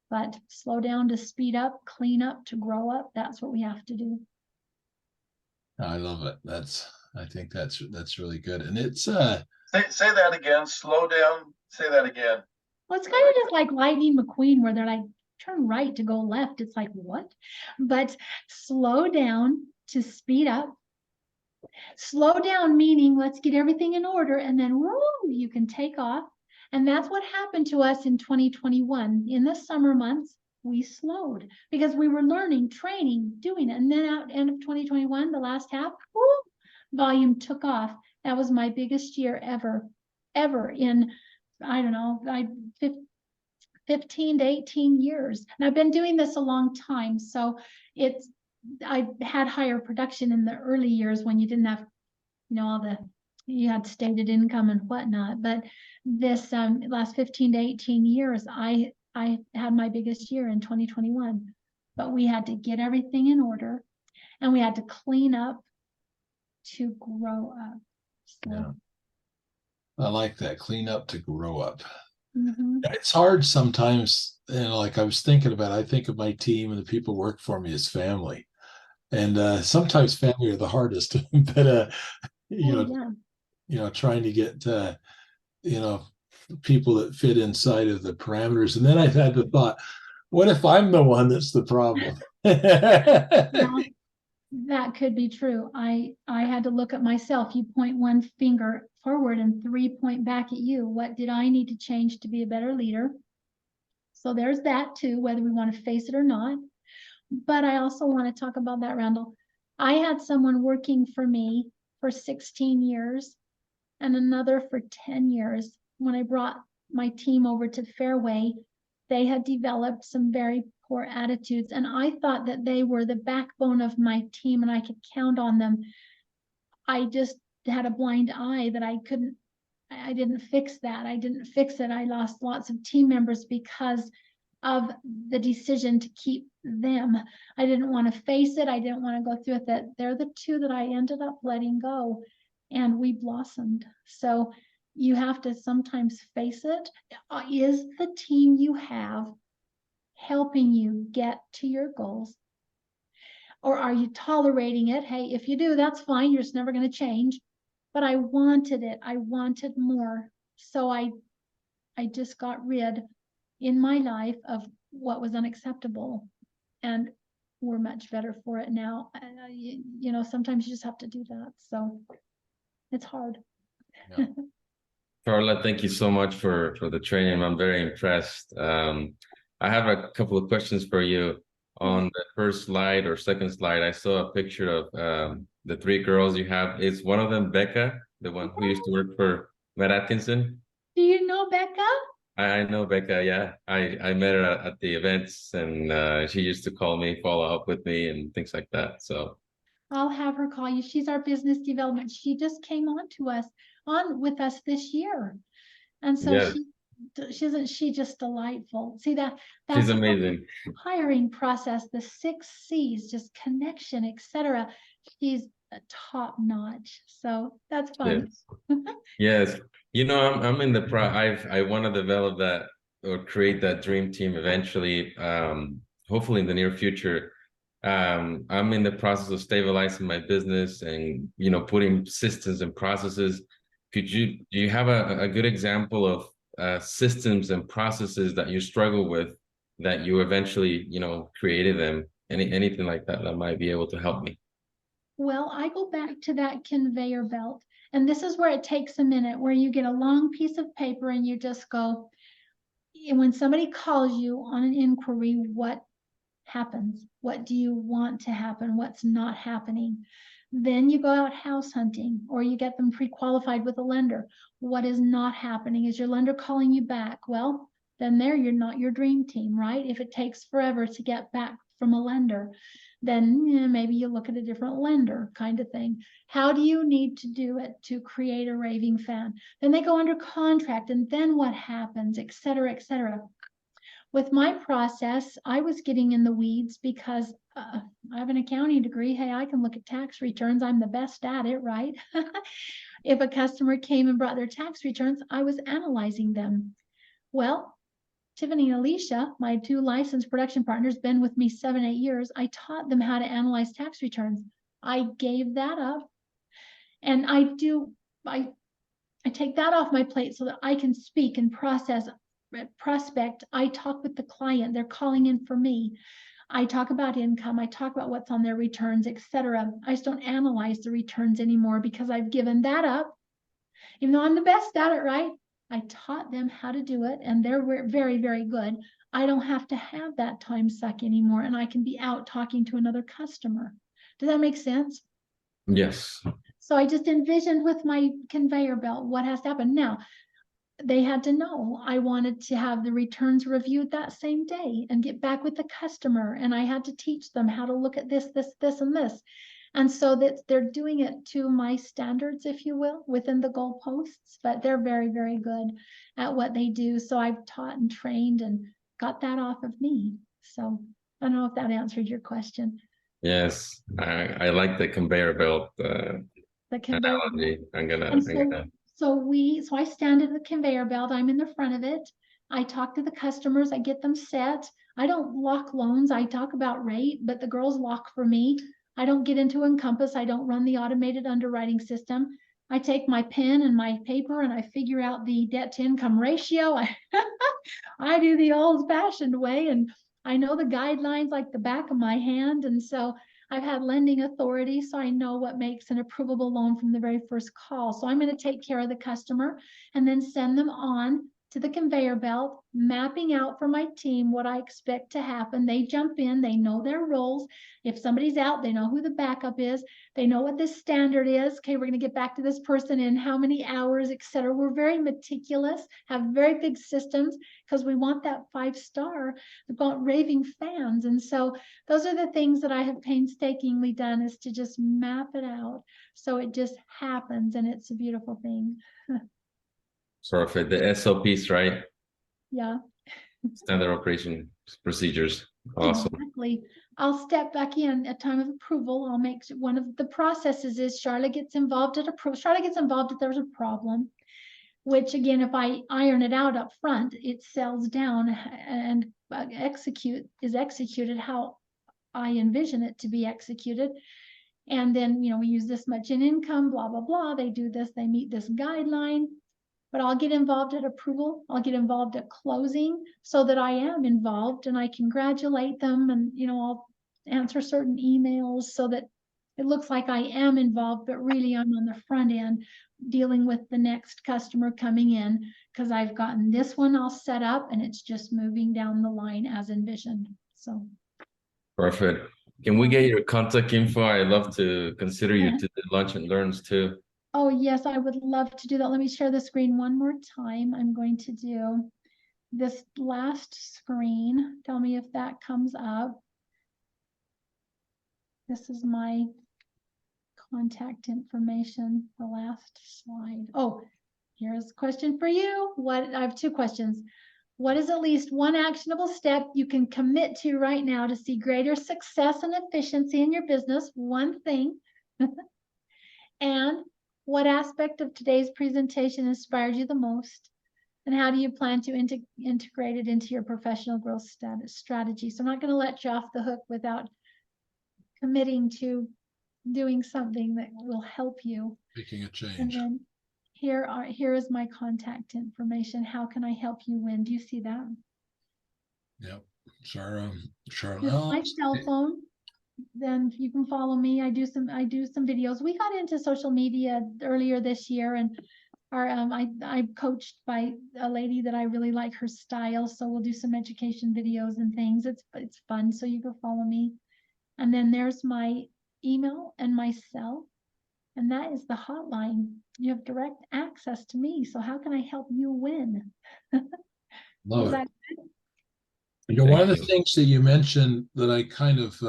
But slow down to speed up, clean up to grow up. That's what we have to do. I love it. I think that's really good. And it's Say that again. Slow down. Say that again. Well, it's kind of just like Lightning McQueen, where they're like, turn right to go left. It's like, what? But slow down to speed up. Slow down, meaning let's get everything in order, and then woo, you can take off. And that's what happened to us in 2021. In the summer months, we slowed because we were learning, training, doing it. And then at end of 2021, the last half, woo, volume took off. That was my biggest year ever in, I don't know, 15 to 18 years. And I've been doing this a long time. So I had higher production in the early years when you didn't have, you had stated income and whatnot. But this last 15 to 18 years, I had my biggest year in 2021. But we had to get everything in order and we had to clean up to grow up. So, Yeah. I like that. Clean up to grow up. mm-hmm. It's hard sometimes, like I was thinking about, I think of my team and the people who work for me as family. And sometimes family are the hardest, but trying to get people that fit inside of the parameters. And then I've had the thought, what if I'm the one that's the problem? Well, that could be true. I had to look at myself. You point one finger forward and 3 point back at you. What did I need to change to be a better leader? So there's that too, whether we want to face it or not. But I also want to talk about that, Randall. I had someone working for me for 16 years and another for 10 years. When I brought my team over to Fairway, they had developed some very poor attitudes, and I thought that they were the backbone of my team and I could count on them. I just had a blind eye that I didn't fix that. I didn't fix it. I lost lots of team members because of the decision to keep them. I didn't want to face it. I didn't want to go through it. That they're the two that I ended up letting go, and we blossomed. So you have to sometimes face it. Is the team you have helping you get to your goals? Or are you tolerating it? Hey, if you do, that's fine. You're just never going to change. But I wanted it. I wanted more. So I just got rid in my life of what was unacceptable. And we're much better for it now. Sometimes you just have to do that. So it's hard. Yeah. Sharla, thank you so much for the training. I'm very impressed. I have a couple of questions for you. On the first slide or second slide, I saw a picture of the three girls you have. Is one of them Becca, the one who used to work for Matt Atkinson? Do you know Becca? I know Becca, yeah. I met her at the events, and she used to call me, follow up with me and things like that. So I'll have her call you. She's our business development. She just came on with us this year. And so yeah, isn't she just delightful? See that's she's amazing. Hiring process, the 6 C's, just connection, etc. She's top notch. So that's fun. Yes. I'm in the I want to develop that or create that dream team eventually, hopefully in the near future. I'm in the process of stabilizing my business and, putting systems and processes. Do you have a good example of systems and processes that you struggle with that you eventually, created them? Anything like that might be able to help me? Well, I go back to that conveyor belt. And this is where it takes a minute, where you get a long piece of paper and you just go, when somebody calls you on an inquiry, what happens? What do you want to happen? What's not happening? Then you go out house hunting, or you get them pre-qualified with a lender. What is not happening? Is your lender calling you back? Well, then you're not your dream team, right? If it takes forever to get back from a lender, then maybe you look at a different lender, kind of thing. How do you need to do it to create a raving fan? Then they go under contract, and then what happens, et cetera, et cetera. With my process, I was getting in the weeds because I have an accounting degree. Hey, I can look at tax returns. I'm the best at it, right? If a customer came and brought their tax returns, I was analyzing them. Well, Tiffany and Alicia, my 2 licensed production partners, been with me 7, 8 years. I taught them how to analyze tax returns. I gave that up, and I take that off my plate so that I can speak and process prospect, I talk with the client. They're calling in for me. I talk about income. I talk about what's on their returns, etc. I just don't analyze the returns anymore because I've given that up. Even though I'm the best at it, right? I taught them how to do it, and they're very, very good. I don't have to have that time suck anymore, and I can be out talking to another customer. Does that make sense? Yes. So I just envisioned with my conveyor belt what has to happen. Now, they had to know I wanted to have the returns reviewed that same day and get back with the customer. And I had to teach them how to look at this, and this. And so that they're doing it to my standards, if you will, within the goalposts, but they're very, very good at what they do. So I've taught and trained and got that off of me. So I don't know if that answered your question. Yes. I like the conveyor belt The conveyor belt. analogy. And so I stand at the conveyor belt. I'm in the front of it. I talk to the customers. I get them set. I don't lock loans. I talk about rate, but the girls lock for me. I don't get into Encompass. I don't run the automated underwriting system. I take my pen and my paper and I figure out the debt to income ratio. I do the old fashioned way, and I know the guidelines like the back of my hand. And so I've had lending authority, so I know what makes an approvable loan from the very first call. So I'm going to take care of the customer and then send them on to the conveyor belt, mapping out for my team what I expect to happen. They jump in, they know their roles. If somebody's out, they know who the backup is. They know what this standard is. Okay, we're going to get back to this person in how many hours, etc. We're very meticulous, have very big systems because we want that 5-star. We've got raving fans. And so those are the things that I have painstakingly done, is to just map it out. So it just happens, and it's a beautiful thing. Perfect. The SOPs, right? Yeah. Standard operation procedures. Awesome. Exactly. I'll step back in at time of approval. I'll make one of the processes is Sharla gets involved at approval. Sharla gets involved if there's a problem, which again, if I iron it out up front, it sells down and is executed how I envision it to be executed. And then, we use this much in income, blah, blah, blah. They do this, they meet this guideline. But I'll get involved at approval. I'll get involved at closing so that I am involved and I congratulate them, and I'll answer certain emails so that it looks like I am involved, but really I'm on the front end dealing with the next customer coming in because I've gotten this one all set up and it's just moving down the line as envisioned. So Perfect. Can we get your contact info? I'd love to consider you to the lunch and learns too. Oh, yes, I would love to do that. Let me share the screen one more time. I'm going to do this last screen. Tell me if that comes up. This is my contact information, the last slide. Oh, here's a question for you. I have 2 questions. What is at least one actionable step you can commit to right now to see greater success and efficiency in your business? One thing. And what aspect of today's presentation inspired you the most? And how do you plan to integrate it into your professional growth strategy? So I'm not going to let you off the hook without committing to doing something that will help you. Making a change. And then here is my contact information. How can I help you win? Do you see that? Yep. Sharla My Ellis. cell phone. Then you can follow me. I do some videos. We got into social media earlier this year, and I'm coached by a lady that I really like her style. So we'll do some education videos and things. It's fun. So you can follow me. And then there's my email and my cell, and that is the hotline. You have direct access to me. So how can I help you win? Love it. One of the things that you mentioned that I kind of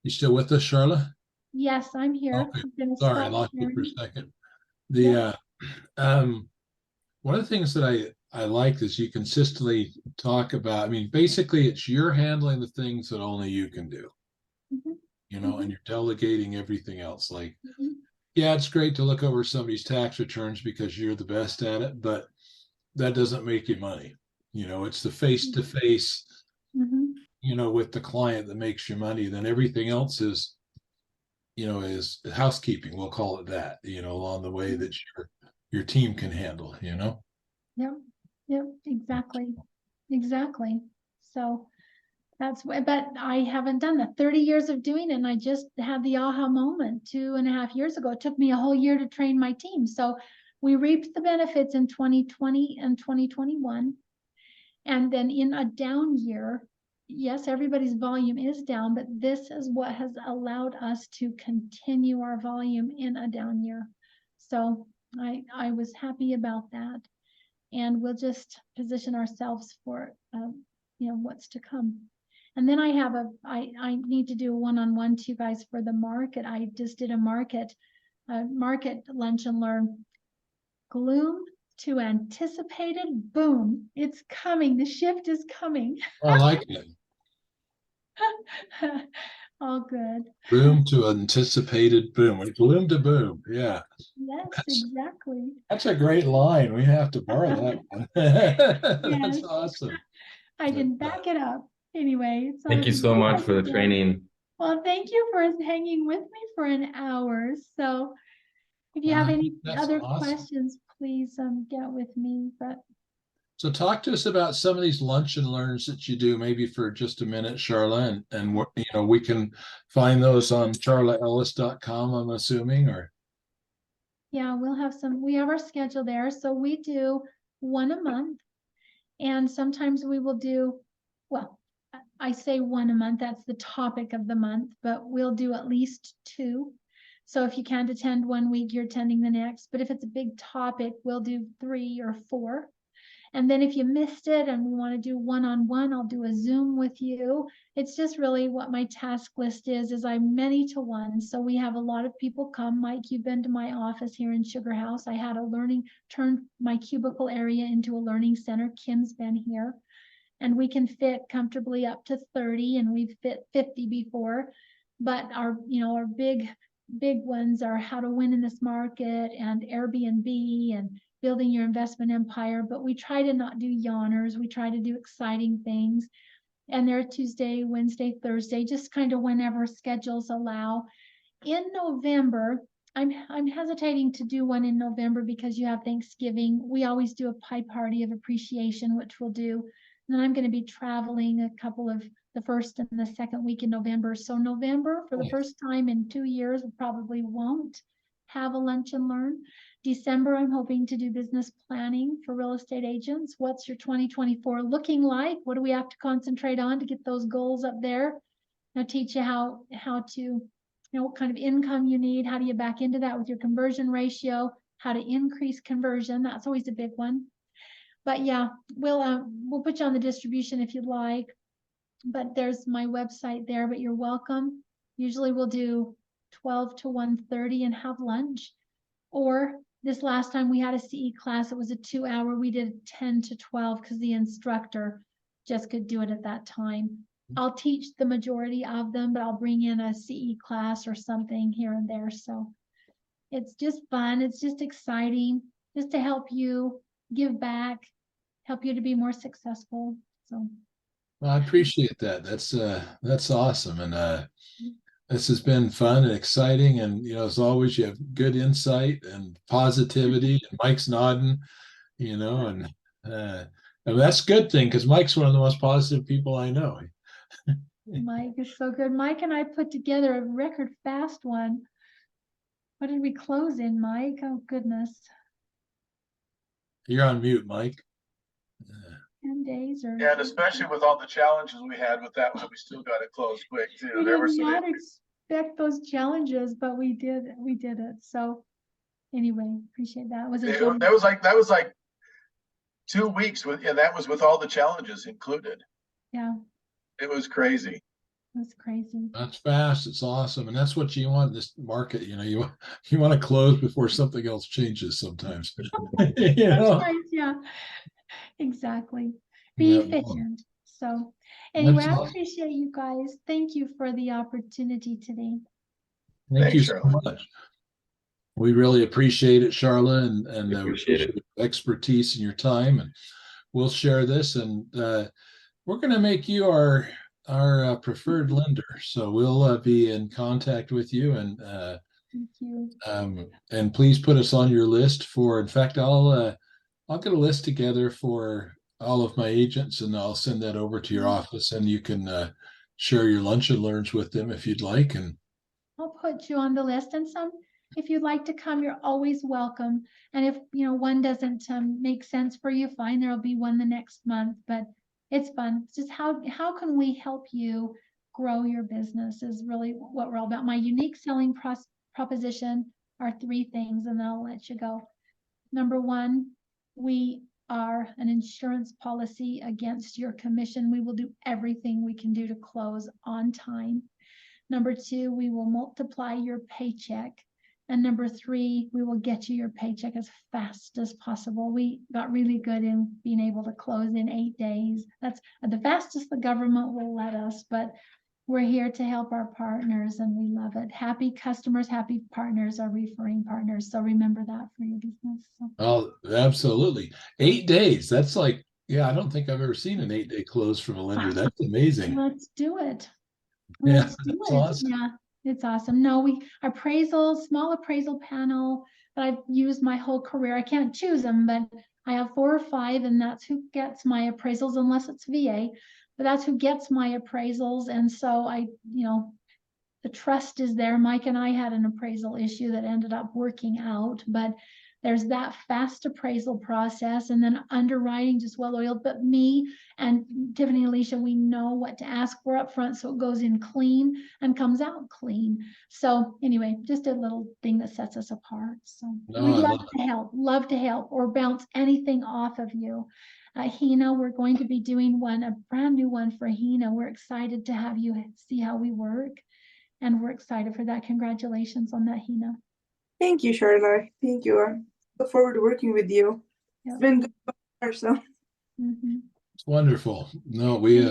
you still with us, Sharla? Yes, I'm here. Okay. Sorry, I lost you for a second. One of the things that I like is you consistently talk about, basically it's you're handling the things that only you can do. And you're delegating everything else. Like, yeah, it's great to look over somebody's tax returns because you're the best at it, but that doesn't make you money. It's the face-to-face, with the client that makes you money. Then everything else is housekeeping. We'll call it that, along the way that your team can handle, Yep. Yep, exactly. Exactly. So that's why, but I haven't done that. 30 years of doing it, and I just had the aha moment 2.5 years ago. It took me a whole year to train my team. So we reaped the benefits in 2020 and 2021. And then in a down year, yes, everybody's volume is down, but this is what has allowed us to continue our volume in a down year. So I was happy about that. And we'll just position ourselves for, what's to come. And then I need to do a one-on-one to you guys for the market. I just did a market lunch and learn. Gloom to anticipated boom. It's coming. The shift is coming. I like it. All good. Boom to anticipated boom. Gloom to boom. Yeah. Yes, That's- exactly. That's a great line. We have to borrow that one. That's Yes. awesome. I can back it up. Anyway, so Thank you so much for the training. Well, thank you for hanging with me for an hour. So if you have any That's other awesome. questions, please get with me. But So talk to us about some of these lunch and learns that you do, maybe for just a minute, Sharla, and we can find those on sharlaellis.com, I'm assuming, or yeah, we have our schedule there. So we do one a month, and sometimes we will do, well, I say one a month, that's the topic of the month, but we'll do at least two. So if you can't attend one week, you're attending the next. But if it's a big topic, we'll do 3 or 4. And then if you missed it and we want to do one-on-one, I'll do a Zoom with you. It's just really what my task list is I'm many to one. So we have a lot of people come. Mike, you've been to my office here in Sugar House. I had turned my cubicle area into a learning center. Kim's been here. And we can fit comfortably up to 30, and we've fit 50 before. But our big ones are how to win in this market and Airbnb and building your investment empire. But we try to not do yawners. We try to do exciting things. And they're Tuesday, Wednesday, Thursday, just kind of whenever schedules allow. In November, I'm hesitating to do one in November because you have Thanksgiving. We always do a pie party of appreciation, which we'll do. And then I'm going to be traveling a couple of the first and the second week in November. So November, for the first time in 2 years, we probably won't have a lunch and learn. December, I'm hoping to do business planning for real estate agents. What's your 2024 looking like? What do we have to concentrate on to get those goals up there? I'll teach you how to, what kind of income you need, how do you back into that with your conversion ratio, how to increase conversion. That's always a big one. But yeah, we'll put you on the distribution if you'd like. But there's my website there, but you're welcome. Usually we'll do 12 to 1:30 and have lunch. Or this last time we had a CE class, it was a 2-hour. We did 10 to 12 because the instructor just could do it at that time. I'll teach the majority of them, but I'll bring in a CE class or something here and there. So it's just fun. It's just exciting, just to help you give back, help you to be more successful. So well, I appreciate that. That's awesome. And this has been fun and exciting. And as always, you have good insight and positivity. And Mike's nodding, and that's a good thing because Mike's one of the most positive people I know. Mike is so good. Mike and I put together a record fast one. What did we close in, Mike? Oh, goodness. You're on mute, Mike. 10 days or. Yeah, and especially with all the challenges we had with that one, we still got it closed quick too. We There were did some not expect those challenges, but we did it. So anyway, appreciate that. that was like 2 weeks and that was with all the challenges included. Yeah. It was crazy. It was crazy. That's fast. It's awesome. And that's what you want in this market. You want to close before something else changes sometimes. Right, yeah, exactly. Be efficient. So anyway, I appreciate you guys. Thank you for the opportunity today. Thank you so much. We really appreciate it, Sharla, and Appreciate it. your expertise and your time. And we'll share this, and we're going to make you our preferred lender. So we'll be in contact with you, and Thank you. and please put us on your list for. In fact, I'll I'll get a list together for all of my agents, and I'll send that over to your office, and you can share your lunch and learns with them if you'd like. And I'll put you on the list, and if you'd like to come, you're always welcome. And if one doesn't make sense for you, fine, there'll be one the next month. But it's fun. It's just how can we help you grow your business is really what we're all about. My unique selling proposition are 3 things, and then I'll let you go. Number 1, we are an insurance policy against your commission. We will do everything we can do to close on time. Number 2, we will multiply your paycheck. And number 3, we will get you your paycheck as fast as possible. We got really good in being able to close in 8 days. That's the fastest the government will let us, but we're here to help our partners, and we love it. Happy customers, happy partners are referring partners. So remember that for your business. So. oh, absolutely. 8 days. That's like, yeah, I don't think I've ever seen an 8-day close from a lender. That's amazing. Let's do it. Yeah, Let's do that's it. awesome. Yeah, it's awesome. No, small appraisal panel that I've used my whole career. I can't choose them, but I have 4 or 5, and that's who gets my appraisals, unless it's VA, but that's who gets my appraisals. And so the trust is there. Mike and I had an appraisal issue that ended up working out, but there's that fast appraisal process, and then underwriting just well-oiled. But me and Tiffany and Alicia, we know what to ask for up front, so it goes in clean and comes out clean. So anyway, just a little thing that sets us apart. So No, we'd I love to help or bounce anything off of you. Hina, we're going to be doing a brand new one for Hina. We're excited to have you see how we work. And we're excited for that. Congratulations on that, Hina. Thank you, Sharla. Thank you. I look forward to working with you. Yep. It's been good so far, so. It's wonderful. No, we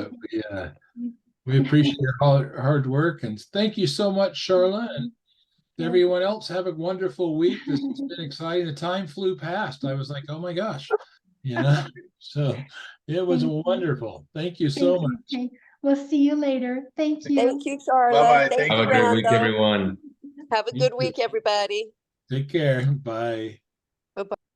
appreciate your hard work, and thank you so much, Sharla, and everyone else. Have a wonderful week. This has been exciting. The time flew past. I was like, oh my gosh, So it was wonderful. Thank you so much. Okay. We'll see you later. Thank you. Thank you, Sharla. Bye-bye. Thank Thank you, Have a great week, Brando. everyone. Have a You good too. week, everybody. Take care. Bye.